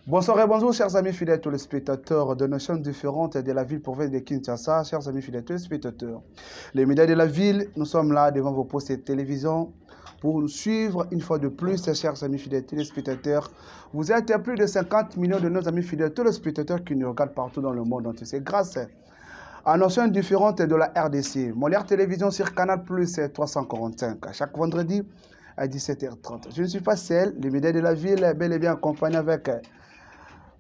Bonsoir et bonjour, chers amis fidèles téléspectateurs de nos chaînes différentes de la ville-province de Kinshasa, chers amis fidèles téléspectateurs. Les médias de la ville, nous sommes là devant vos postes de télévision pour nous suivre une fois de plus, chers amis fidèles téléspectateurs. Vous êtes plus de 50 millions de nos amis fidèles téléspectateurs qui nous regardent partout dans le monde entier. C'est grâce à nos chaînes différentes de la RDC. Molière Télévision sur Canal Plus 345, à chaque vendredi à 17h30. Je ne suis pas seul, les médias de la ville, bel et bien accompagnés avec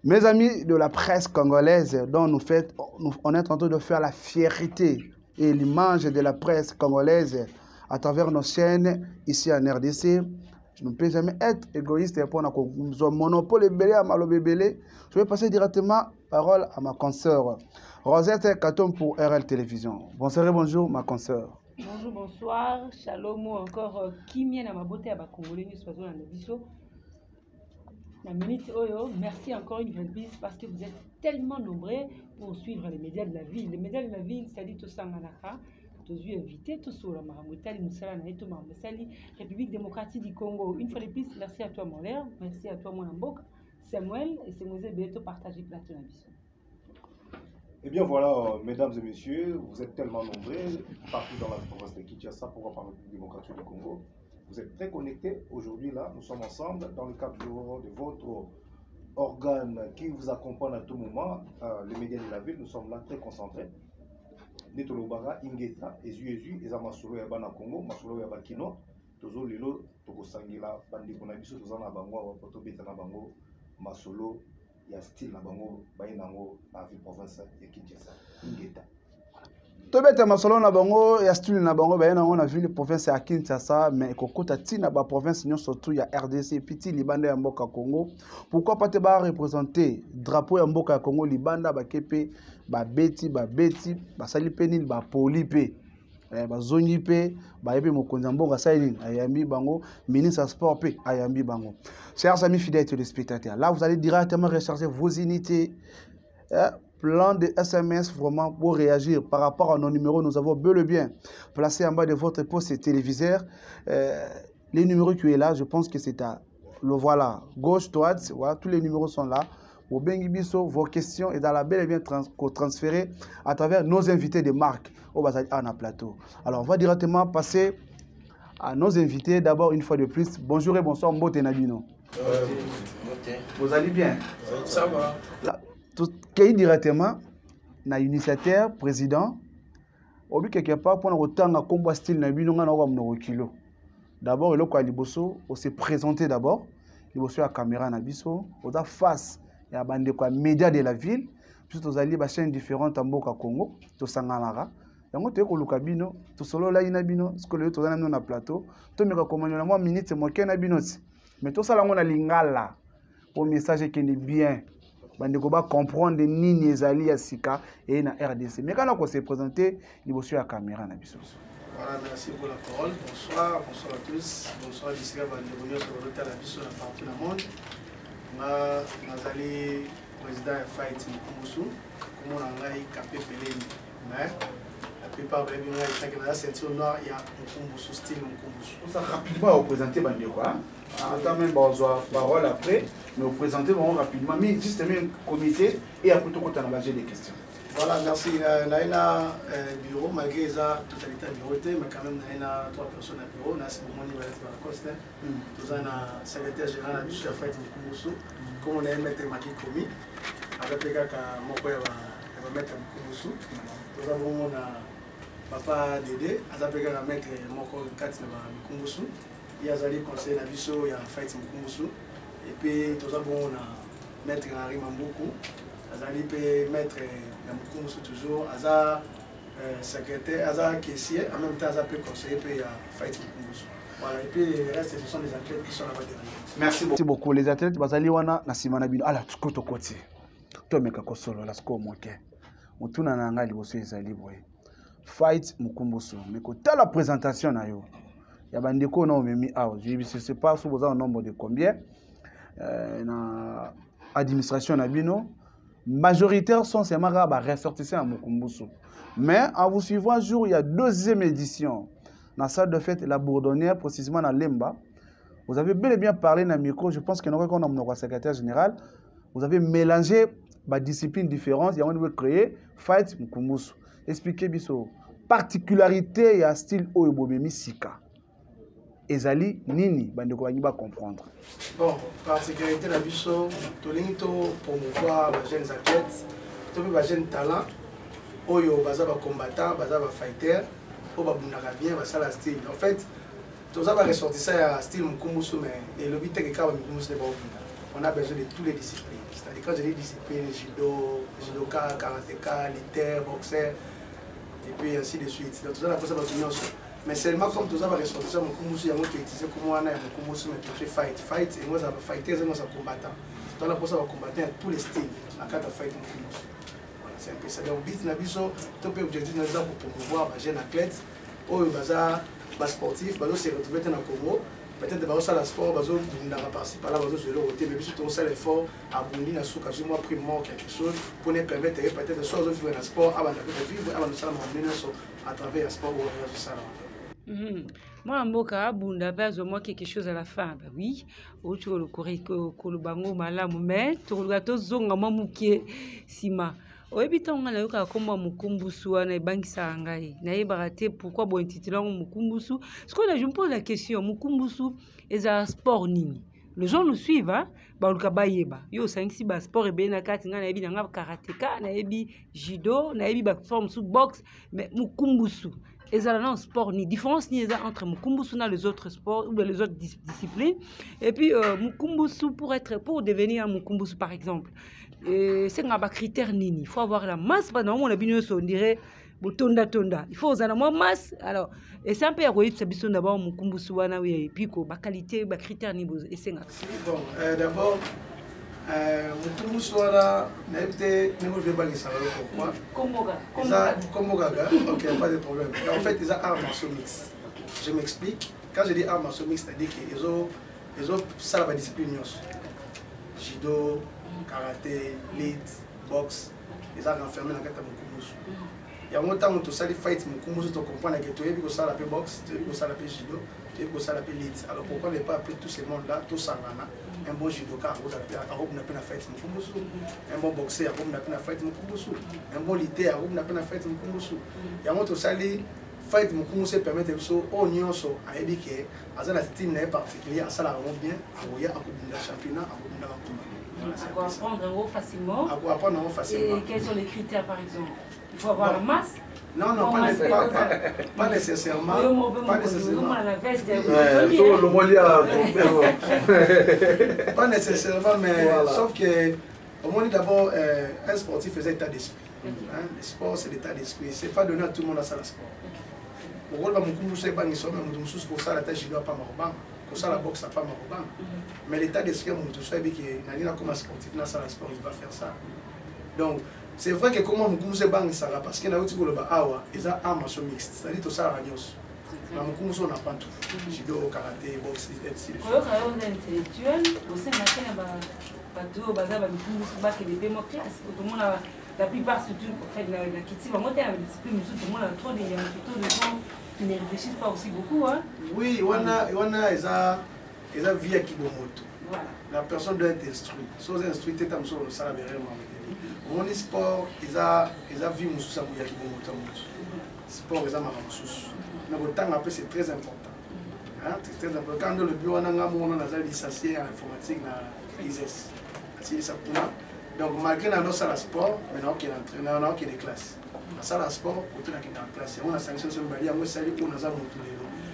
mes amis de la presse congolaise, dont on est en train de faire la fierté et l'image de la presse congolaise à travers nos chaînes ici en RDC. Je ne peux jamais être égoïste pour un monopole belé à Malo Bébélé. Je vais passer directement parole à ma consoeur Rosette Katom pour RL Télévision. Bonsoir et bonjour ma consoeur. Bonjour, bonsoir, shalom encore Kimia na mabote à Congolais nous faisons la biso. La minute Oyo, merci encore une fois de plus parce que vous êtes tellement nombreux pour suivre les médias de la ville. Les médias de la ville, c'est-à-dire tout ça, tous invités, tous sur la Maramutali, Moussala, Naïto, Marmessali, République démocratique du Congo. Une fois de plus, merci à toi, mon l'air, merci à toi, mon Ambok, Samuel, et c'est Mosé Beto partager plateau biso. Eh bien voilà, mesdames et messieurs, vous êtes tellement nombreux partout dans la province de Kinshasa pour voir par la démocratie du Congo. Vous êtes très connectés. Aujourd'hui, là, nous sommes ensemble dans le cadre de votre organe qui vous accompagne à tout moment, les médias de la ville. Nous sommes là très concentrés. Netolobara, Ingeta, Ezu, Ezamasolo Yabana Congo, Masolo Yabakino, Tozo Lilo, Tokosangila, Bandi Konabiso, Tozana Bango, Poto Betana Bango, Masolo, il y a style na bango bainango na ville province de Kinshasa Ingeta to beta masolo na bango ya style na bango bainango na ville province ya Kinshasa mais kokota tina ba province nyo surtout ya RDC piti libanda ya mboka Congo. Pourquoi pas te ba représenter drapeau ya mboka ya Congo libanda ba kepe ba beti ba sali penil ba polipe bazongi pe bayebi mokonzi mbonga saini ayambi bango ministre sport pe ayambi bango. Chers amis fidèles téléspectateurs, là vous allez directement recharger vos unités, plan de SMS vraiment pour réagir par rapport à nos numéros. Nous avons bel et bien placé en bas de votre poste téléviseur les numéros qui est là. Je pense que c'est à le voilà gauche droite, voilà, tous les numéros sont là. Au Bengibiso, vos questions et dans la belle et bien transférées à travers nos invités de marque au Bazali Anna Plateau. Alors, on va directement passer à nos invités. D'abord, une fois de plus, bonjour et bonsoir, Mbote Nabino. Vous allez bien? Ça va. Là, tout directement, na initiateur, président, obi quelque part pour autant à combat style Nabino, on a kilo. D'abord, le Liboso, on s'est présenté d'abord. Liboso à caméra Nabiso, on a face. Il y a des médias de la ville, puis vous allez des chaînes différentes en Boka Congo, tout Sangalara. Donc, tu es au Lukabino, tout solo là, inabino, ce que le tout dans plateau, tout me recommande, moi, minute, c'est moi qui n'abino. Mais tout ça, là, on a l'ingala, pour message qui est bien. On va comprendre les Nini Ezali à Sika et na RDC. Mais quand on s'est présenté, il y a la caméra. Voilà, merci pour la parole. Bonsoir, bonsoir à tous. Bonsoir, ici, à Bandebonia, sur le hôtel à Bissau, partout dans le monde. Nazali président de Fight Mkumbusu, comme on a capé Pelé, mais la plupart des gens qui ont la ceinture noire, il y a Mkumbusu, style Mkumbusu. On s'est rapidement représenté Bandeko. Attends même parole après, mais vous présentez rapidement, mais juste un comité et après tout on a des questions. Voilà, merci. Naïna bureau, malgré la totalité du bureau, mais quand même, Naïna 3 personnes à bureau. Là, c'est le moment où il va être à la coste. Nous avons un secrétaire général à Bissau, à Fight Mkumbusu. Comme on a mettre Maki Komi, avec les gars qui vont mettre Mkumbusu. Nous avons papa Dédé, avec les gars qui vont mettre Moko Kati Mkumbusu. Il y a des conseils à Bissau, il y a Fight Mkumbusu. Et puis, nous avons maître Henri Mamboku. Azali peut mettre Mkumbusu toujours, Aza secrétaire, Aza caissier, en même temps Aza peut conseiller, puis il y a Fight Mkumbusu. Voilà, et puis le reste, ce sont les athlètes qui sont là-bas derrière. Merci beaucoup. Les athlètes, Bazali wana na simana bino. Ala tukoto koti. To meka ko solo la sko moke. Mutuna na ngali boso ezali boye. Fight Mkumbusu. Mais ko la présentation na yo. Ya bandeko na omemi awo. Je sais pas si vous avez un nombre de combien. Na administration na bino. Majoritaires sont ces marabas ressortissants à Mkumbusu. Mais en vous suivant un jour, il y a deuxième édition. Dans la salle de fête, la Bourdonnière, précisément dans Lemba. Vous avez bel et bien parlé dans le micro, je pense que nous avons un secrétaire général. vous avez mélangé des disciplines différentes, et on veut créer Fight Mukumbusu. Expliquez biso particularité ya style oyo bobemi sika. Ezali nini bande ko ba comprendre. Bon, particularité la biso, tolingi to promouvoir les jeunes athlètes, to les jeunes talents, oyo baza ba combattant, baza ba fighter, o ba bundaka bien, ba sala style. En fait, tous ça va ressortir ça ya style Mukumbusu, mais et le but est que Mukumbusu n'est pas au on a besoin de toutes les disciplines. C'est-à-dire quand j'ai des disciplines, judo, judoka, karatéka, militaire, boxeur, et puis ainsi de suite. Donc tout ça, la ça va tenir ensemble. Mais seulement comme tout ça va ressortir ça, Mukumbusu, il y a qui utilise comme on a Mukumbusu, mais tout fight. Fight, et moi ça va fighter, et moi ça va combattant. Donc là, pour ça va combattre à tous les styles. En cas de fight Mukumbusu. Voilà, c'est un peu ça. Donc, but nabiso, top objectif pour promouvoir les jeunes athlètes, ou les sportifs, ils se retrouver dans le Congo. Peut-être que ça le sport, ils vont participer là, ils vont se mais surtout ça l'effort à Bundi, à Soukazu, moi pris quelque chose pour nous permettre peut-être de soit vivre dans le sport, avant de vivre, avant de ça à travers le sport ou à ça. Moi, Mboka, Bunda, moi quelque chose à la fin. Bah oui, autour le Kolobango, Malamu, mais tout le gâteau, Zonga, Mamouké, Sima. Oyebitan on a eu comme Mukumbusu na bangisa ngai na yebarate pourquoi bon intitulant Mukumbusu parce que là je me pose la question Mukumbusu est un sport nini les gens nous suivent hein ba luka bayeba yo 5-6 ba sport ebe na kati nga na yebi na karatéka na yebi judo na yebi ba forme sous boxe mais Mukumbusu et un sport ni différence ni entre Mukumbusu et les autres sports ou les autres disciplines et puis Mukumbusu pour devenir un Mukumbusu par exemple c'est un critère nini il faut avoir la masse pendant on a bien on dirait tonda il faut avoir la masse alors et c'est un peu héroïque ça biso d'abord Mukumbusu wana oui et puis ko ba qualité ba critère ni et c'est bon d'abord Mukumbusu wana n'était ne me pas ça pourquoi comme gaga OK pas de problème en fait ils ont art martiaux mix je m'explique quand je dis art martiaux mix c'est-à-dire qu'ils ont ça la discipline judo karaté, lit, boxe, ils ont enfermé dans le Mukumbusu. Il y a un temps où tu as fight Mukumbusu, tu comprends que tu as ça la boxe, tu as ça la judo, tu as ça la lit. Alors pourquoi ne pas appeler tous ces mondes-là, tous ça un bon judoka, on a fight Mukumbusu, un bon boxeur, on a fight Mukumbusu, un bon lutteur, on a fight Mukumbusu. Il y a un temps où fight Mukumbusu permet de se union à éduquer, à un style particulier, à ça la rend bien, à voyer à le championnat, à le à apprendre facilement. À apprendre facilement. Et quels sont les critères par exemple? Il faut avoir la masse. Non, pas nécessairement. Pas nécessairement. Pas nécessairement, mais sauf que au moins d'abord un sportif faisait état d'esprit. Le sport c'est l'état d'esprit. C'est pas donné à tout le monde à ça le sport. Pour le Mukumbusu c'est pas une somme, mais pour ça la tâche doit pas m'arrêter. Pour ça la boxe n'a pas marqué. Mais l'état d'esprit de Mukumbusu c'est que comme un sportif dans le sport il va faire ça. Donc c'est vrai que comment Mukumbusu bang ça parce que na uti ko ba awa ils ont un martial mixte c'est-à-dire tout ça ragnos. Na Mukumbusu on apprend tout. Judo, karaté, boxe etc. Ko yo ka on intellectuel au sein na ba to baza ba Mukumbusu ba ke des mots classe tout le monde la plupart surtout en fait la kiti ba moté avec discipline tout le monde a trop de gens qui ne réfléchissent pas aussi beaucoup hein. Oui, on a eza via kibomoto. Voilà. La personne doit être instruite. Sans instruite tam so ça la vraiment. Mon sport eza vie mususa ya kibomoto musu. Sport eza maramususu. Mais le temps après c'est très important. Hein, c'est très important. Quand le bureau on a licencié en informatique na ISS. C'est ça pour moi. Donc malgré notre sport, maintenant qu'il est entraîneur, on a des classes. Dans le sport, on est en classe. On a sanction sur le bali, on a salué pour nous avoir montré.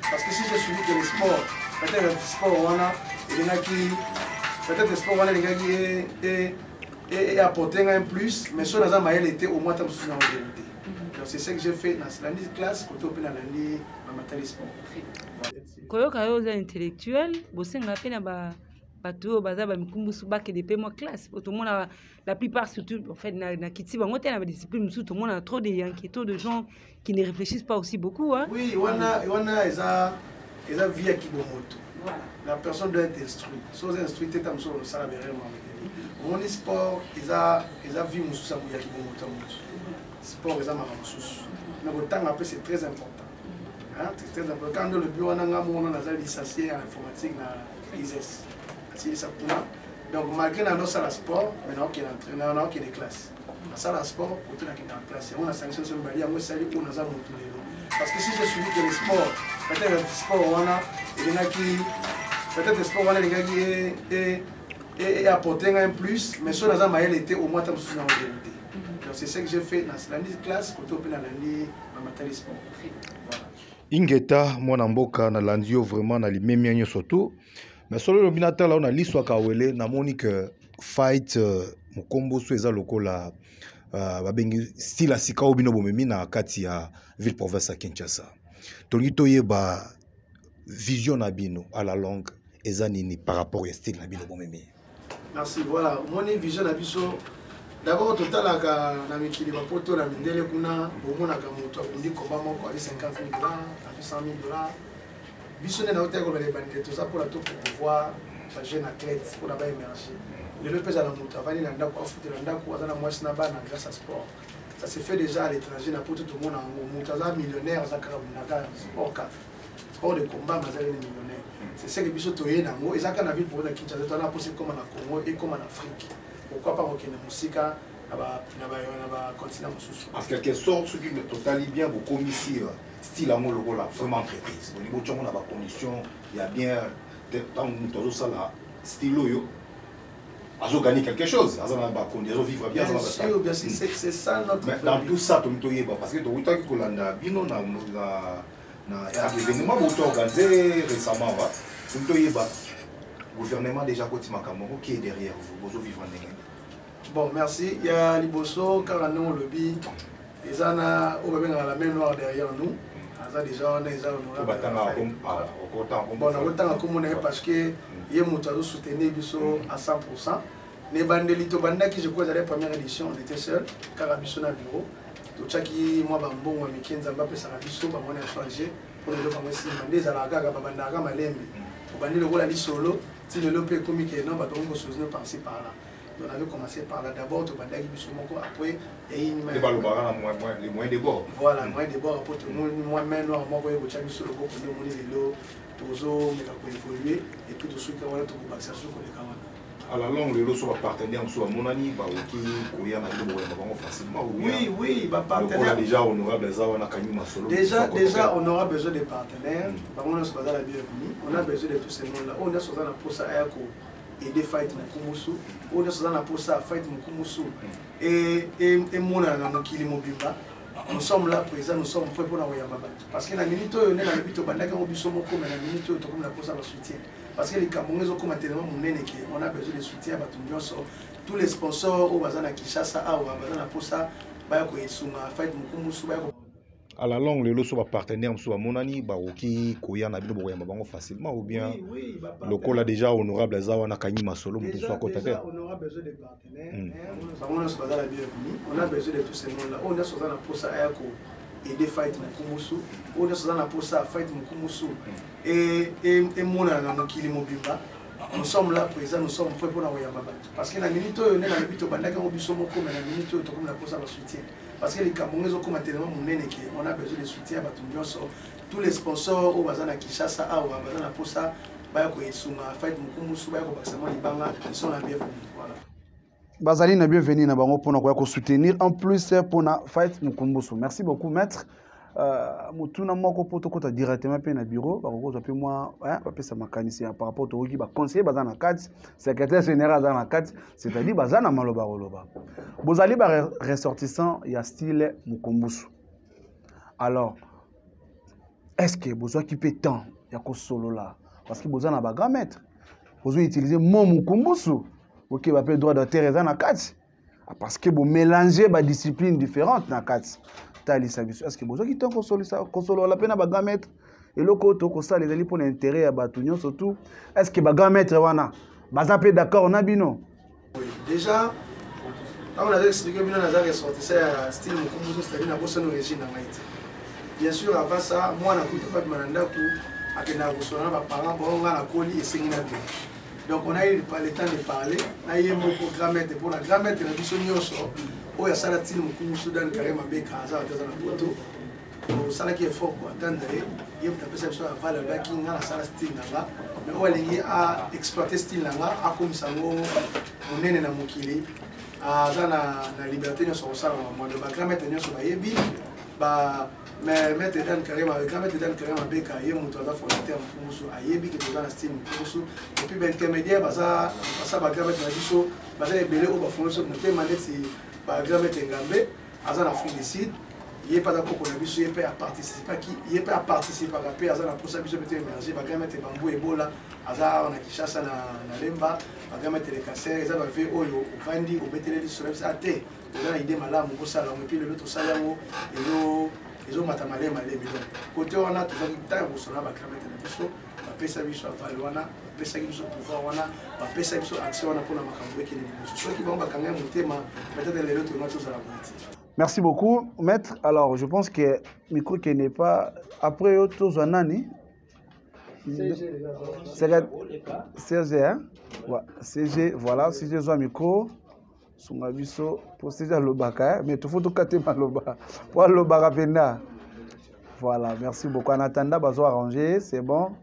Parce que si je suis que le sport, peut-être le sport, on a peut-être le sport, on a des gars qui est apporté un plus, mais sur la maille était au moins tant que Donc c'est ce que j'ai fait dans la classe, quand on a la matière sport. Koyoka yo intellectuel, bossé ngapé na ba bateau baza ba Mukumbusu ba ke des paiements classe tout le monde la plupart surtout en fait na kiti bango te na discipline tout le monde a trop de inquiétudes de gens qui ne réfléchissent pas aussi beaucoup hein. Oui, on a eza via kibomoto. Voilà. La personne doit être instruite. Sans instruite tam so ça la vraiment. Mon sport eza vie mususa ya kibomoto musu. Sport eza maramususu. Mais le temps après c'est très important. Hein, c'est très important. Quand le bureau on a licencié en informatique na ISS. C'est ça pour moi. Donc malgré dans notre sport, maintenant qui est des classes. Dans la sport, autour de la classe, on a sanction sur le bali, on a salué pour nous avoir montré. Parce que si j'ai suivi que le sport, peut-être le sport on a, il y en a qui, peut-être le sport on a les gars qui est apporté un plus, mais sur la maille était au moins tant de soucis en réalité. Donc c'est ce que j'ai fait dans la classe, côté au pénal en matière de sport. Ingeta mwana mboka na landio vraiment na limemia nyo surtout mais solo le binateur là on a l'histoire kawele na monique fight mukombo so eza lokola babengi style asika obino bomemi na kati ya ville province à Kinshasa tolingi toyeba vision na bino à la longue eza nini par rapport au style na bino bomemi. Merci. Voilà mon vision na biso. D'abord, total na mikili bapoto na mindele kuna bomonaka moto akundi komba moko ali $50,000, ali $100,000. Biso na hôtel ko bale bandé tout ça pour la tout pour pouvoir sa jeune athlète pour la ba émerger. Le pesa la moto avani na ndako afuti na ndako azana mwasi na bana grâce à sport. Ça se fait déjà à l'étranger na poto tout le monde en moto za millionnaire za karabunaka sport ka. Sport de combat mazali ni millionnaire. C'est ce que biso toyé na ngo ezaka na ville pour la Kinshasa to na posé comme na Congo et comme en Afrique. Pourquoi pas reconnaître la musique à la continent sous. En quelque sorte, ce qui est totalement bien, beaucoup ici, style à mon logo là, vraiment entreprise. Au niveau de la condition, il y a bien, dans tout ça là, style yo, azo gagner quelque chose, azo na ba condition vivre bien, bien sûr, bien sûr, c'est ça notre. Mais dans tout ça, tu me dis parce que tu vois que Kolanda, bino na événement beaucoup organisé récemment, tu me dis gouvernement déjà côté Makamoro qui est derrière vous, vous vivre en. Bon, merci. Il y a Liboso, Karanon, Lobby. Ils ont la main noire derrière nous. Ils ont déjà honorable. Bon, on a autant comme parce que il y a un soutenu à 100%. Les bandelito banda qui je crois à la première édition, on était seuls. Carabiso na bureau. Tout ça qui moi bambon moi Mikenza Mbappé Sarabiso, bah on a changé pour le faire aussi demander à la gaga babandara malembe. Pour bandir le rôle à solo. Si le lopé comique non, bah donc on se faisait passer par là. On avait commencé par là d'abord, tout bandagi bisumoko après et il m'a. Les moyens de bord. Voilà, les moyens de bord pour tout le monde. Moi même noir, moi voyez au Tchad sur le groupe pour nous les lots, toujours mais pour évoluer et puis tout ce qui va être pour baxer sur les camarades. À la longue, les lots sont partenaires, soit mon ami, bah ok, Koya na lobo vraiment facilement. Oui, bah partenaire. Déjà honorable Zawa na Kanyuma solo. Déjà on aura besoin de partenaires. Par contre, on se la bienvenue. On a besoin de tous ces mondes là. On est sur la pour ça aider fight Mukumusu. On est sur la pour ça fight Mukumusu. Et mon na mokili mobimba. Nous sommes là présents, nous sommes prêts pour la Wayamaba. Parce que la minute où on est dans le but au Bandaka, on biso moko, mais la minute où on a posé le soutien. Parce que les Camerounais ont tellement on a besoin de soutien à tous les sponsors au Bazana Kishasa, au Bazana Posa, Bayako Esuma, Fight Mukumusu, Bayako. À la longue, les lots sont partenaires, soit Monani, Baroki, Koya, Nabino Boyamabango facilement, ou bien le col a déjà honorable Zawa Nakanyima solo, mais soit côté. On aura besoin de partenaires. On a besoin de tous ces mondes là. On est sur la Posa Ayako. Aider fight Mukumusu, on est sur la pour ça fight Mukumusu et mon na mokili mobimba. Nous sommes là présents, nous sommes prêts pour la Wayamaba. Parce que la minute où on est dans le but au Bandaka, on biso moko, mais la minute où on a posé le soutien. Parce que les Camerounais ont tellement on a besoin de soutien à tous les sponsors au Bazana Kishasa, au Bazana Posa, Bayako Esuma, fight Mukumusu, Bayako Baksama Libanga, ils sont la bienvenue. Voilà. Bazali na bienvenue na bango pour nous soutenir en plus pour na fight Mukumbusu. Merci beaucoup maître. Mutuna moko poto kota directement pe na bureau ba ko zape moi ba pesa mécanicien par rapport au ba conseiller bazana 4 secrétaire général bazana 4 c'est-à-dire bazana maloba roloba. Bozali ba ressortissant ya style Mukumbusu. Alors est-ce que vous occupez tant ya ko solo là parce que bazana ba grand maître. Vous utilisez mon Mukumbusu. Ok, bah, droit d'auteur dans la carte. Parce que vous mélangez des disciplines différentes dans la carte. Est-ce que vous avez console la peine à grand maître et le côté que ça les alliés pour l'intérêt à Batunion surtout. Est-ce que grand maître wana bazapé d'accord on a bino? Déjà, on a expliqué bien dans la sortie c'est style Mukumbusu c'est-à-dire na bossa no régime na maïti. Bien sûr avant ça, moi na kuta pas mananda ku akena bossona ba parents bon na koli et singina bien. Donc on a eu le temps de parler. On a eu beaucoup de grand-mère pour la grand-mère de la mission Nyoso. Où il y a ça la tine Mukumbusu dans le carré Mabé Kaza dans la photo. Donc ça là qui est fort pour attendre. Il y a peut-être ça va la qui n'a la salle style là. mais oyo alingi aexploite style na nga akomisa yango monene na mokili aza na liberté nyonso kosala mamwando bagrand maître nyonso bayebi mais maître Dan Karim abeka ye moto aza fondateur Mukumbusu ayebi ke toza na style Mukumbusu et puis baintermédiaire baza bagrand maître na biso baza ebele oyo bafonda biso motema neti bagrand maître Ngambe aza na Afrique du Sud ye pas d'accord na biso ye pe a participer pe aza na posa biso peut émerger bagrand maître Bambu Ebola aza na Kinshasa na Lemba bagrand maître Le Kasser eza bafe oyo ovandi obetele biso na biso ate toza na idée malamu kosala et puis lelo tosala yango ils ont matamale malé donc côté on a toujours du temps pour cela va cramer de biso va pesa biso avalwana pesa biso pouvoir wana va pesa biso action wana pour la makambo qui est ceux qui vont bakanga motema peut-être les autres matchs à la politique. Merci beaucoup maître. Alors je pense que micro qui n'est pas après tous un année CG hein ouais CG voilà CG zo micro sunga biso procéder lobaka mais tout faut tout cater maloba pour lobaka penda voilà merci beaucoup en attendant bazo arranger c'est bon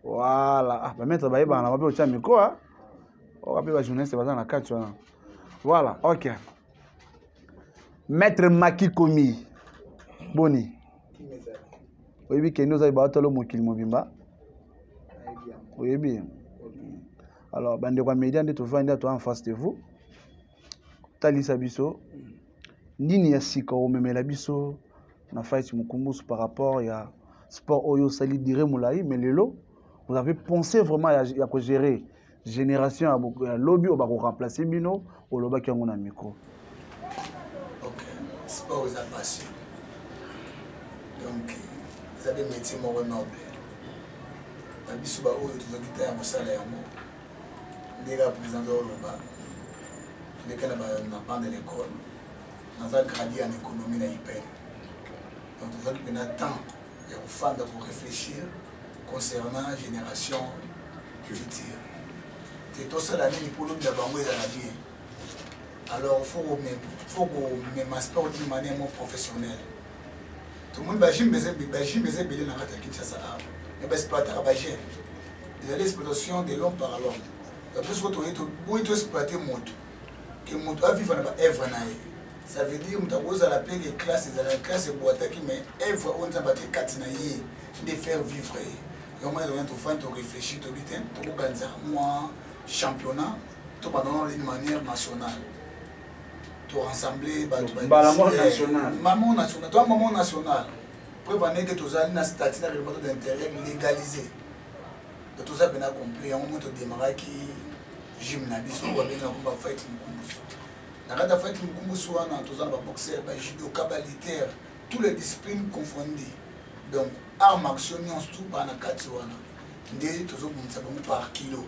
voilà ah ba mettre ba na ba cha micro hein on va ba journaliste ba na catch voilà OK maître Maki Komi boni oyebi ke nous ba tolo mokili mobimba oyebi alors bande kwa média nde to vanda to en face de vous talisa biso nini ya sika omemela biso na fight Mukumbusu par rapport à sport oyo sali dire moulai mais lelo vous avez pensé vraiment à gérer génération à lobby ou ba ko remplacer bino au loba ki ngona micro. OK sport is a passion donc ça des métiers mo noble na biso ba oyo to zakita ya mosala ya mo ndeka président au loba dès qu'elle n'a de l'école, dans un gradé en économie dans l'IPEN. Donc, nous avons un temps et aux femmes pour réfléchir concernant la génération future. C'est tout ça l'année pour nous de la banque et de la vie. Alors, il faut qu'on m'inspire d'une manière professionnelle. Tout le monde va jamais béler dans la Kinshasa. Mais exploiter la bagage. Il y a l'exploitation de l'homme par l'homme. La plus que tu exploiter mon que mon doit vivre dans œuvre naïe ça veut dire que tu as la paix des classes dans la classe boîte qui mais œuvre on a battu quatre naïe de faire vivre et au moins tu fais tu réfléchis tu dis tu organiser moi championnat tu vas dans une manière nationale tu rassembler maman national toi maman national prévenir que tu as une statut d'intérêt légalisé de tout ça bien accompli on monte démarrer qui gymnastique ou bien on va faire Mukumbusu. Na kada fight Mukumbusu wana tozana ba boxeur, ba judo, kabalitaire, tous les disciplines confondues. Donc arts martiaux tout par na kati wana. Ndé tozo bumisa bango par kilo.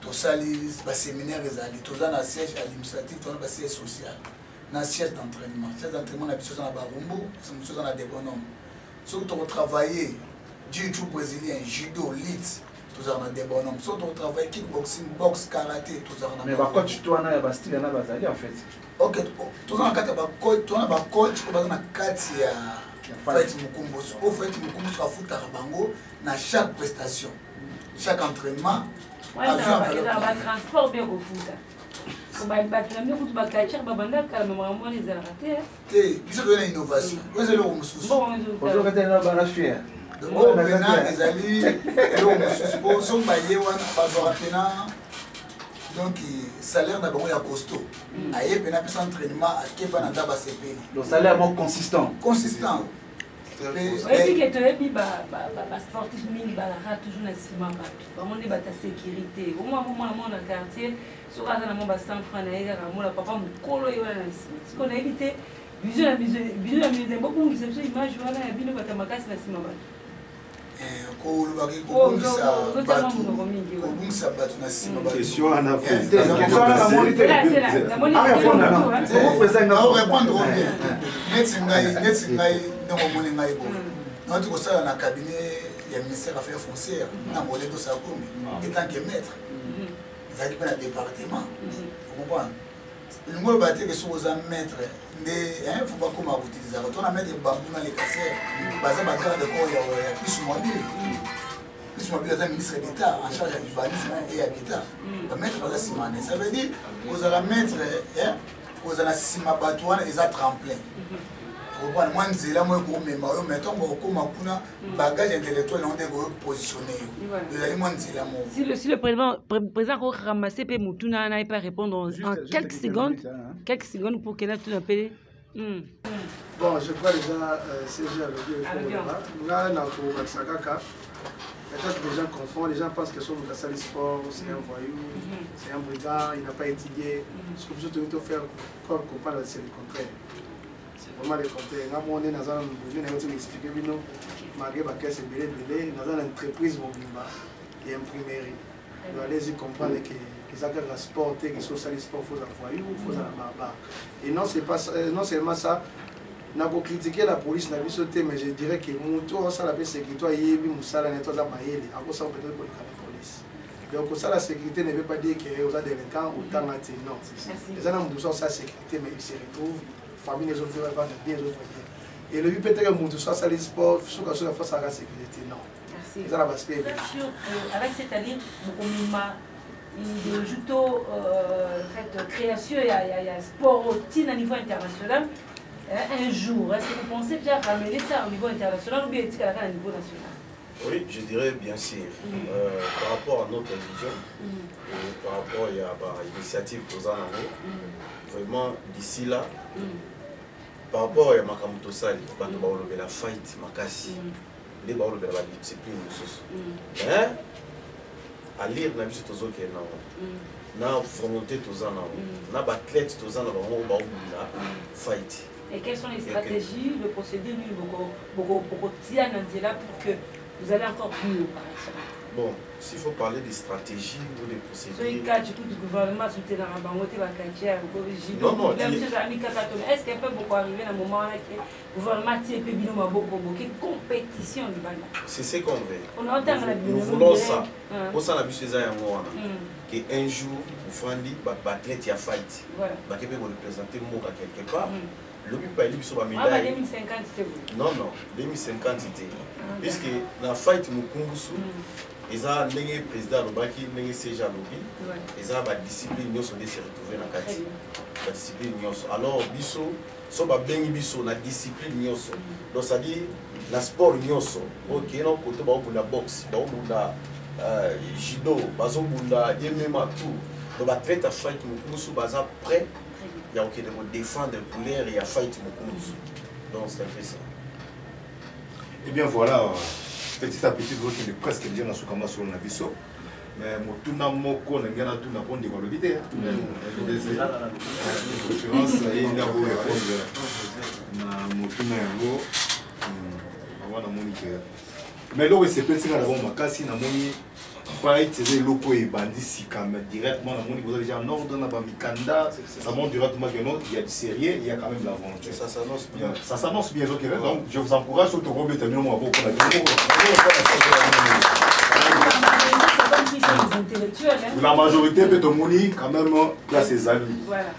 To sali ba séminaire ezali, tozana siège administratif, tozana ba siège social. Na siège d'entraînement. Siège d'entraînement na biso na ba rumbo, biso na des bonhommes. So to travailler jiu-jitsu brésilien, judo, lit. Tous en des bonhommes. Soit on travaille kickboxing, boxe, karaté, tous en mais par contre, tu as un style en bazali en fait. OK, tous en quatre coach, tu as un coach pour dans quatre fight Mukumbusu. Au fait Mukumbusu a foutu bango dans chaque prestation, chaque entraînement. Ouais, ça va transport bien au foot. On va battre la mieux pour battre babanda quand même vraiment les ratés. Té, ils ont une innovation. Vous allez au Mususu. Bon, on doit être dans la fière. Donc, maintenant, les alliés, sont maillés, donc, salaire n'a pas de costaud. Aïe, il y a un entraînement à Kepa Nandaba CP. Le salaire est consistant. Consistant. Et puis, que tu as dit, sportif, il y a toujours un ciment. Il y a ta sécurité. Au moins, dans le quartier, si on a 100 francs, papa me qu'on a évité. Vision la musique, beaucoup de images, voilà, il y a une makasi na ciment. Le mot battu que sur aux maîtres, il faut pas comment utiliser. On a mis des bambous dans les cassettes, basé sur de quoi il y a plus mobile. biso mobile aza ministre d'État en charge ya urbanisme et habitat bamaître baza nsima ne ça veut dire kozala maître kozala nsima bato wana eza tremplin okobana mwa nzela mo ekomema oyo mais ntongo okóma kuna bagage intellectuel nango nde kopositionne yo ezali mwa nzela mo si le président ko ramasser pe mutuna na pas répondre en quelques secondes pour qu'elle tout appelé. Bon, je crois déjà CG avec là na ko bakisakaka peut-être les gens confondent, les gens pensent que son salle sport c'est un voyou, c'est un brigand, il n'a pas étudié. Ce que vous devez faire comme comprendre c'est le contraire. Vraiment les compter. Nga mo on est dans un boulot na yote expliquer bino malgré ba caisse belé dans une entreprise mobimba et imprimerie. Vous allez y comprendre que ça que le sport que sur le sport faut avoir faut la barre. Et non c'est pas non seulement ça n'a pas critiqué la police n'a pas sauté mais je dirais que mon tour ça la sécurité yebi musala neto za mayele à cause ça peut-être pour la police. Donc ça la sécurité ne veut pas dire que vous avez délinquants autant matin non. Les gens ont besoin de sa sécurité mais ils se retrouvent famille les autres vont bien les autres bien et le but peut-être que mon soit ça les sports sur la force à la sécurité non. Merci. Ça la base bien sûr avec cette année de juto fait création il y a sport au niveau international un jour est-ce que vous pensez bien ramener ça au niveau international ou bien est-ce qu'à au niveau national? Oui, je dirais bien sûr. Par rapport à notre vision, par rapport à l'initiative aux Anango, vraiment d'ici là, par rapport à Makamoto Sali, la fight, Makasi, les barreaux de la discipline, mais à lire, on a vu ce qui est là, on a volonté tous en on a athlète tous en on a fight. Et quelles sont les stratégies, le procédé, pour que vous allez encore plus haut, par exemple? Bon, s'il faut parler des stratégies ou des procédures... Du gouvernement soutient la non, non, est-ce qu'elle peut beaucoup arriver à un moment où le gouvernement tient peu de compétition? C'est ce qu'on veut. Nous voulons ça. Pour ça, qu'un jour, vous faites l'athlète qui a fight. Qui peut représenter Moka quelque part. Le but pas lui sur la médaille. 2050 non, 2050 c'était. Puisque dans la fight, nous Kumbusu, ils ont un président Lobaki, un CG Lobby, ils ont une discipline qui se retrouver dans la quartier. La discipline alors, biso, so ba bengi biso na discipline nyoso. Donc ça dit la sport nyoso. OK, non côté ba bunda boxe, ba bunda judo, ba bunda MMA tout. Donc ba traite à fight nous Kumbusu baza prêt. Il y a OK de défendre couleur et à fight mon Kumbusu. Donc c'est un peu ça. Eh bien voilà, petit à petit, vous êtes presque bien dans ce qu'on sur la biso. Mais tout le monde tout le monde est validé. Mais là, c'est petit à petit, fight, c'est le loco et bandit si quand même directement vous avez déjà un ordre dans la Mikanda, ça montre directement qu'il y a du sérieux, il y a quand même de la volonté. Ça s'annonce bien. Ça s'annonce bien, donc je vous encourage surtout à remettre le mot la majorité peut te mourir quand même là ses amis. Voilà.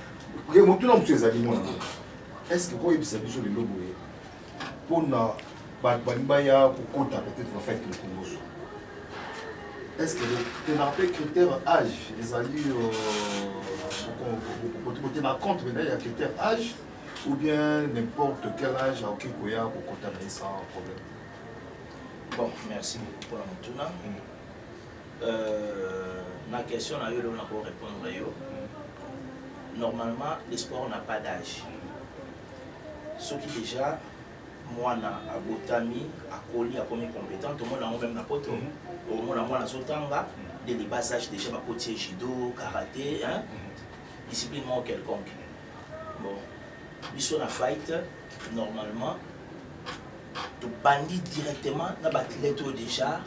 Tout le monde ses amis. Est-ce que vous avez sur les lobos pour na Banibaya pour compter peut-être va faire le Congo? Est-ce que le critère âge, les alliés, vous tenez compte maintenant, il y a critère âge, ou bien n'importe quel âge, à aucun coya pour contaminer sans problème? Bon, merci beaucoup pour la moutuna. Ma question, on a pour répondre à yo. Normalement, le sport n'a pas d'âge. Ce qui déjà, moi, à Botami, à Koli, à premier compétent, tout le monde a même la pote. Au moins, moi, la dès les bas âges, déjà, ma pote, judo, karaté, discipline quelconque. Bon, ils la fight, normalement, tu bandis directement, dans l'athlète déjà,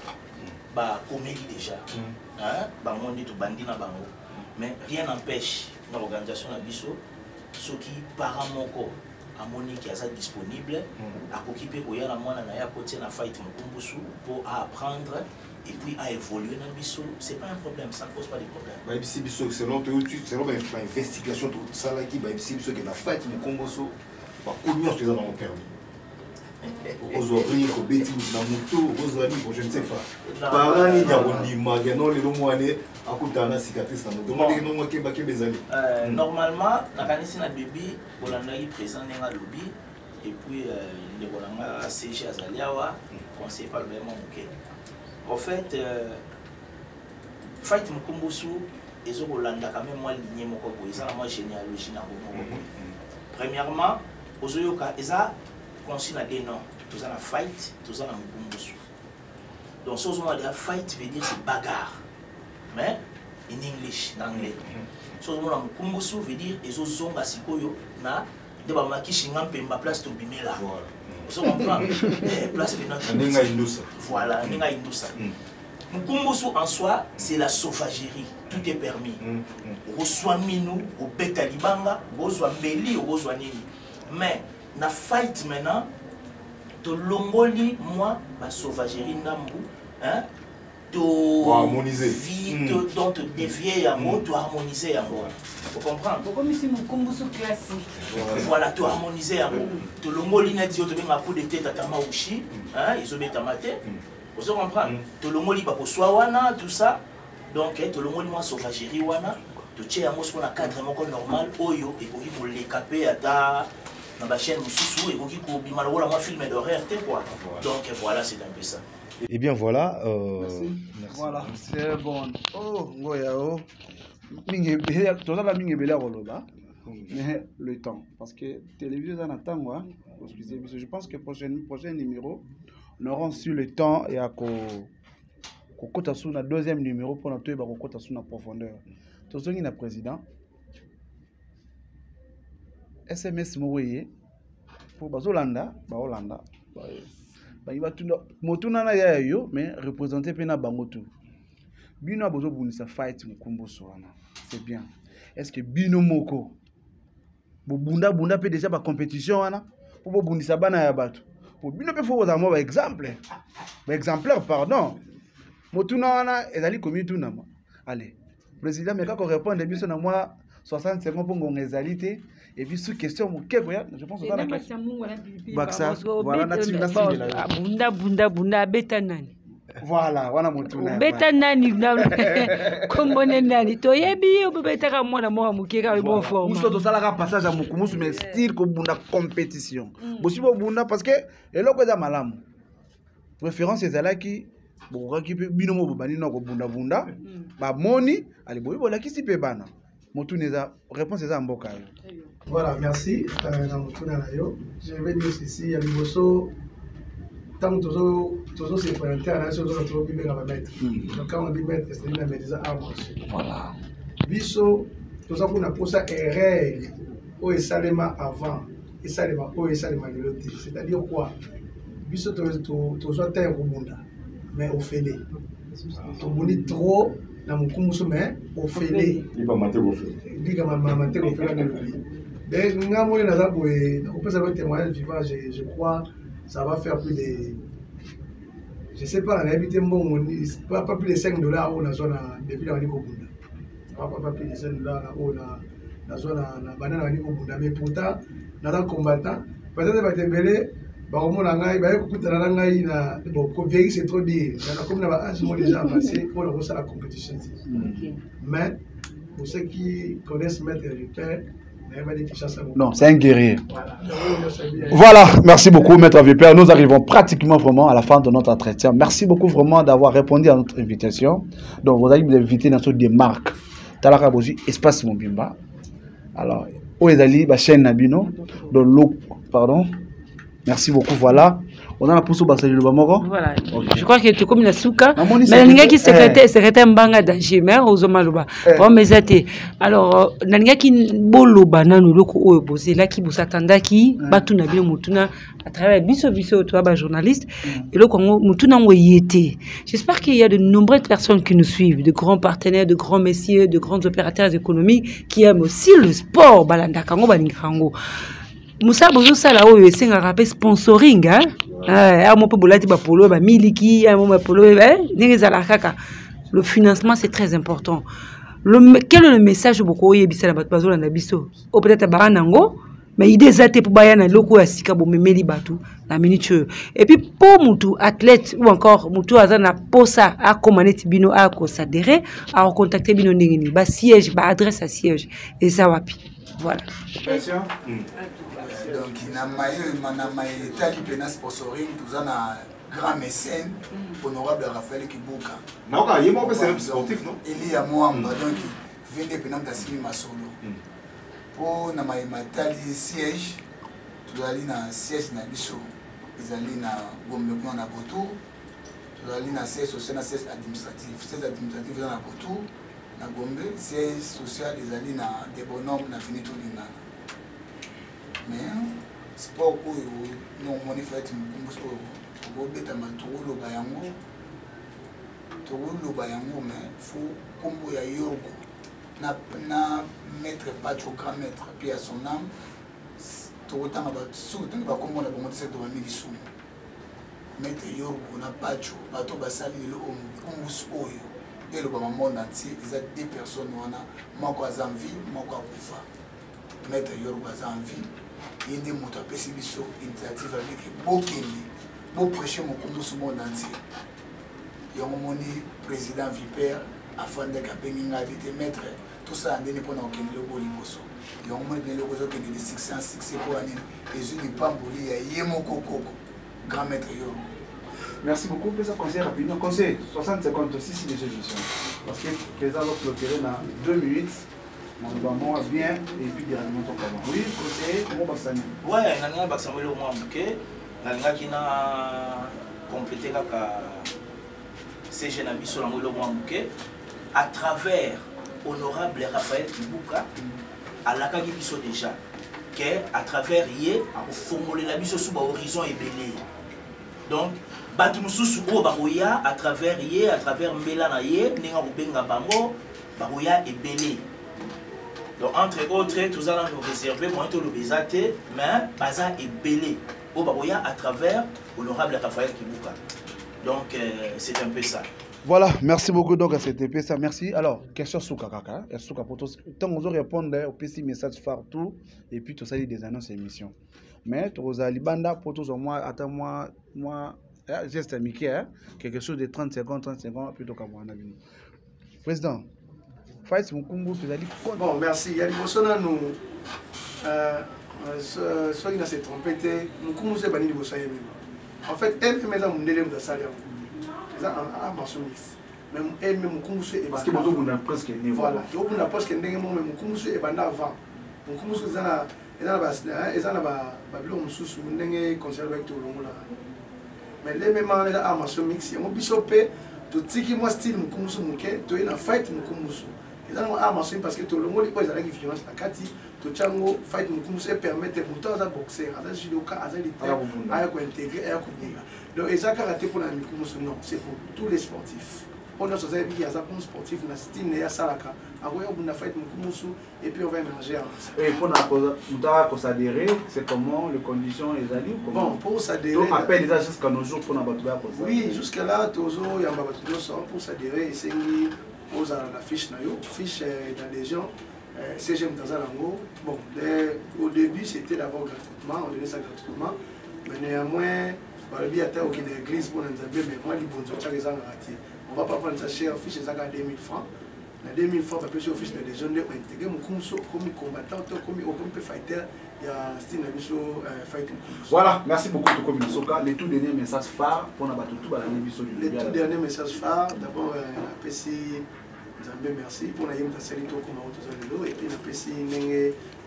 bah, comédie déjà. Bah, on dit tu bandis dans bango. Mais rien n'empêche, dans l'organisation de Bisso, ceux qui parent mon corps. Qui est disponible à occuper pour y aller à fight pour apprendre et puis à évoluer dans le biseau. C'est pas un problème, ça ne pose pas de problème. Selon l'investigation de ça là qui va la fight mais combo so pas combien tu as dans mon permis. Aujourd'hui, au bêtis, dans mon tour, je ne sais pas. Parents, il y a un image, il y a un élément à côté de la cicatrice. Normalement, la canisse na bébé, on a eu présent dans le lobby, et puis les Bolanga CG Azaliawa, conseillé par le même Mouké. En fait, Fight Mukumbusu, ils ont Rolanda quand même moins ligné mon corps, ils ont moins généalogie dans mon corps. Premièrement, aux Oyoka, ils ont conçu des noms. Tous en fight, tous en Mukumbusu. Donc, ce qu'on a fight veut dire c'est bagarre. Mais, in English, en anglais. Ce qu'on a Mukumbusu veut dire ils ont zonga sikoyo na de ba makishinga pemba place to bimela. Vous comprenez? Place pénale. Voilà, ninga indusa. Mukumbusu en soi, c'est la sauvagerie. Tout est permis. Reçoit minou, au betalibanga, reçoit beli, reçoit nini. Mais, na fight maintenant, to longoli moi ma sauvagerie nambu hein to harmoniser vie donc te dévier à moi to harmoniser à moi vous comprenez comme si Mukumbusu classique voilà to harmoniser à moi to longoli na dio to benga coup de tête à tamaushi hein ils ont beta maté vous comprenez to longoli pas pour soi wana tout ça donc to longoli moi sauvagerie wana to tché à moi ce qu'on a cadre moko normal oyo et pour les caper à ta dans la chaîne Moussou et qui a un film d'horaire, quoi. Donc voilà, c'est un peu ça. Et bien voilà. Merci. Voilà, c'est bon. Oh, Ngoyao. Mais le temps. Parce que télévision, on attend. Excusez-moi. Je pense que prochain numéro, on aura su le temps et à la deuxième numéro pour notre en profondeur. Tout ce qui est président. SMS moye pour bazolanda baolanda ba iba tunda motuna na ya yo mais représenter pena bangotu bino abozo bunisa fight Mukumbusu wana c'est bien est-ce que bino moko bo bunda pe déjà ba compétition wana pour bundisa bana ya bato pour bino pe faut ba exemple ba exemplaire pardon motuna wana ezali komi tuna allez président mais quand on répond de biso na moi 60 secondes pour mon égalité et puis sous question je pense que ça bunda betanani voilà wana mutuna betanani kombone nani toyebi obetaka mwana mwa mukeka bon forme muso to sala passage à Mukumbusu mais style ko bunda compétition bosibo bunda parce que eloko za malamu préférence ezalaki bokoki pe bino mo bani na ko bunda ba moni ali boyi bolakisi pe bana Motuneza, réponse est à Mboka. Voilà, merci. Je vais dire ceci, il y a Biboso, tant que tous ces pointés à la nation, nous avons bien à mettre. Donc, quand on dit mettre, c'est une médecine à voilà. Biso, nous avons une pose à règle, où est Salema avant, et Salema, où est Salema de l'autre. C'est-à-dire quoi? Biso, tous autres terres au monde, mais au fêlé. Tout le monde trop. Na Mukumbusu mais au fêlé liba maté au fêlé na lui ben ngamo na zabo et on peut savoir témoignage vivant je crois ça va faire plus de je sais pas la habité bon pas plus de $5 ou na zone depuis la Waniko Bunda pas plus de $5 ou na zone na banana Waniko Bunda mais pourtant na combattant peut-être va tembele bakomona ngai baye kokutana na ngai na bon ko vieillir c'est trop dire na comme na ba âge moi déjà avancé pour la la compétition mais pour ceux qui connaissent Maître Vipère non c'est un guerrier voilà merci beaucoup Maître Vipère nous arrivons pratiquement vraiment à la fin de notre entretien merci beaucoup vraiment d'avoir répondu à notre invitation donc vous allez vous inviter dans cette démarque talaka bozi espace Mobimba alors oezali ba chaîne nabino donc pardon. Merci beaucoup, voilà. On a la pousse au bassin de Bamoro. Voilà. Okay. Je crois que tu es comme la souka. Mais il y a qui secrétaire mbanga danger mais aux hommes alors nanga qui boloba nanu loko o bosé là qui busatanda qui batuna bien mutuna à travers biso toi ba journaliste et loko mutuna ngoyete. J'espère qu'il y a de nombreuses personnes qui nous suivent, de grands partenaires, de grands messieurs, de grands opérateurs économiques qui aiment aussi le sport balanda kango baningango. Moussa bozo sala oyo esenga rappel sponsoring hein mo pe bolati ba polo ba miliki mo ba polo ndengeza kaka le financement c'est très important quel est le message beaucoup yebisa na bato bazolanda biso o peut-être ba nango mais idée ça pour baya na loko ya sika bo memeli batu na minute. Et puis pour mutu athlète ou encore mutu azana posa a commander bino a ko s'adhérer à contacter bino ndengeni ba siège ba adresse à siège et ça wapi. Voilà. Question. Donc na maye tali pena sponsoring tout ça na grand mécène honorable Raphaël Kibuka. Non, il est mon sportif, non? Il y a moi donc vient pena tasimi masolo. Pour na maye matali siège tout ali na siège na biso. Ezali na Gombe na Botou. Tout ali na siège social na siège administratif. Siège administratif na Botou. Na Gombe siège social ezali na des bonhommes na finito lingana. Mais sport oyo non moni fait mbuso ko beta matolo bayango mais faut kombo ya yorgo na maître Pacho grand maître puis à son âme to tanga ba sou tanga ba kombo na bongo tse to mami sumu maître yorgo na Pacho bato basali le ombuso oyo et le monde entier ils ont deux personnes wana moko azanvi moko akufa maître yorgo azanvi il y a des mots à passer sur initiative avec Bokindi pour prêcher mon combo sur le monde entier. Il y a mon président Viper afin de habiter maître tout ça en donné pour nous qu'il le boli bosso. Il y a mon le bosso qui est de 606 pour année les unis pamboli il y a mon coco grand maître yo. Merci beaucoup pour ce conseil rapidement. Conseil 60 secondes aussi si les émissions parce que les gens vont clôturer dans 2 minutes. On va bien et puis directement ton comment. Oui, conseiller, comment ça s'appelle? Ouais, on a Samuel au moins bouquet. On a complété la CG Nabiso au moins bouquet à travers honorable Raphaël Kibuka à la Kagibiso déjà que à travers yé à formuler la biso sous horizon et belé. Donc Batumusu au Baroya à travers yé à travers Melana yé ninga rubenga bango Baroya et belé. Donc, entre autres, tout ça, nous réserver, moi, tout le bézaté, mais Baza est belé au Baroya à travers l'honorable Raphaël Kibuka. Donc, c'est un peu ça. Voilà, merci beaucoup. Donc, c'était un peu ça. Merci. Alors, question sur Kakaka. Souka pour tous. Tant qu'on répondre au petit message partout, et puis tout ça, il y a des annonces et émissions. Mais, tu as Libanda pour tous, moi, attends-moi, geste amical, quelque chose de 30 secondes, plutôt qu'à moi. Président. Bon, merci. Il y a des personnes à nous. Soit il s'est trompé, nous commençons à bannir les personnes. En fait, elle met un modèle de salaire. C'est un marché mix. Même elle, même commençons à parce que vous avez presque niveau. Voilà. Donc, on a presque un déguisement, mais nous commençons à bannir avant. Nous commençons à Babylone sous une conserve avec tout le monde. Mais les mêmes en un marché mix, on bishopé, tout ce qui est style, nous commençons à faire, tout est en fight, nous commençons. Parce que tout le monde est là qui violence la Kati, tout chango fight nous commencer permettre pour toi à boxer, à judoka, à militaire, à intégrer, à courir. Donc et ça karaté pour la non, c'est pour tous les sportifs. On a société qui a ça pour sportif, na style ya salaka. Après on a fight nous et puis on va mélanger. Et pour s'adhérer, c'est comment les conditions les alliés bon pour s'adhérer. Donc appelle les jusqu'à nos jours pour n'abattre. Oui, jusqu'à là toujours il y a pour s'adhérer c'est aux la fiche d'adhésion, CGM Tazalango. Bon, au début c'était d'abord gratuitement, on donnait ça gratuitement, mais néanmoins, il y a des églises pour nous dire, mais moi, on ne va pas prendre ça cher, fiche à 2000 francs. Na 2000 francs, parce que le fiche d'adhésion, on a intégré mon comme combattant, comme fighter, il y a style fighting. Voilà, merci beaucoup de communication. Les tout derniers messages phares pour nous battre tout à la émission du Les tout derniers messages phares, d'abord, la PC. Merci pour la yémita salito comme autozalelo et puis la PC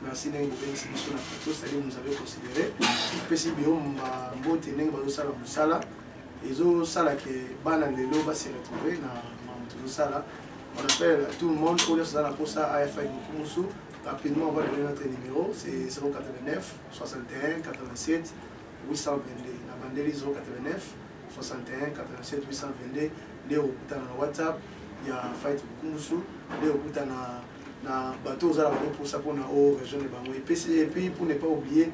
merci n'engue bénéfice sur la photo c'est-à-dire nous avez considéré PC bio mbote n'engue bazo sala musala ezo sala que bana lelo va se retrouver na mtozo sala on appelle tout le monde pour ça pour ça AFI Mukumusu rapidement on va donner notre numéro c'est 089 61 87 822 la bandeli 089 61 87 822 leo dans WhatsApp il y a fight Mukumusu leo na bateau aux alentours pour ça pour na au région de Bango et puis pour ne pas oublier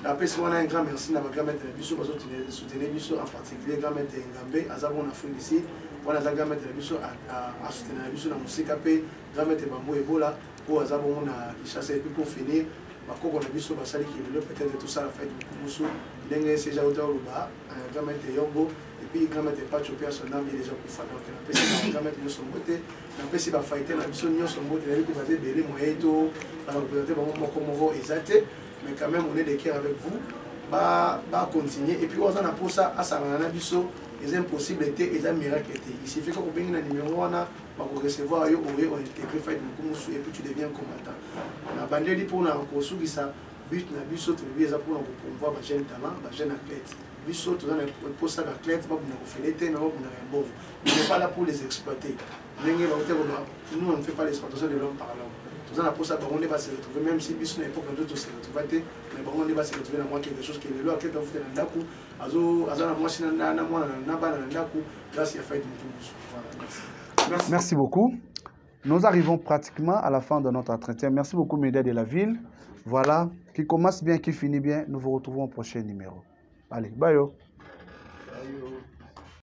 la PC on a un grand merci na grand maître biso bazo soutenir biso en particulier grand maître Ngambe azabo na Afrique ici on a grand maître biso à soutenir biso na musique AP grand maître Bango Ebola pour azabo na chasse et puis pour finir bakoko na biso basali ki lelo peut-être tout ça la fête musu ndenge c'est déjà auteur loba grand maître Yombo et puis grand maître Pacho Pia son âme déjà pour faire donc na pesi grand maître Nyonso Mbote na pesi ba fighter na biso Nyonso Mbote na ko basé belé moyeto ba représenter bango moko exacté mais quand même on est de cœur avec vous ba continuer et puis on a pour ça à sangana biso c'est impossible et c'est un miracle il suffit que vous venez un numéro on a recevoir yo on intégrer fight musu et puis tu deviens combattant na bandeli pour na ko ça but na biso to bieza pour promouvoir ba jeune talent ba jeune athlète biso to na pour ça athlète ba na ko felete na ba na rembovu on n'est pas là pour les exploiter ndenge ba nous on ne fait pas l'exploitation de l'homme par l'homme tout ça pour ça on ne va se retrouver même si biso na époque d'autres se retrouver mais bon on ne va se retrouver dans moi quelque chose qui est le athlète en fait na ndaku azo na moi sina na mwana na bana na ndaku grâce à fight musu voilà merci beaucoup. Nous arrivons pratiquement à la fin de notre entretien. Merci beaucoup, médias de la ville. Voilà, qui commence bien, qui finit bien. Nous vous retrouvons au prochain numéro. Allez, bye.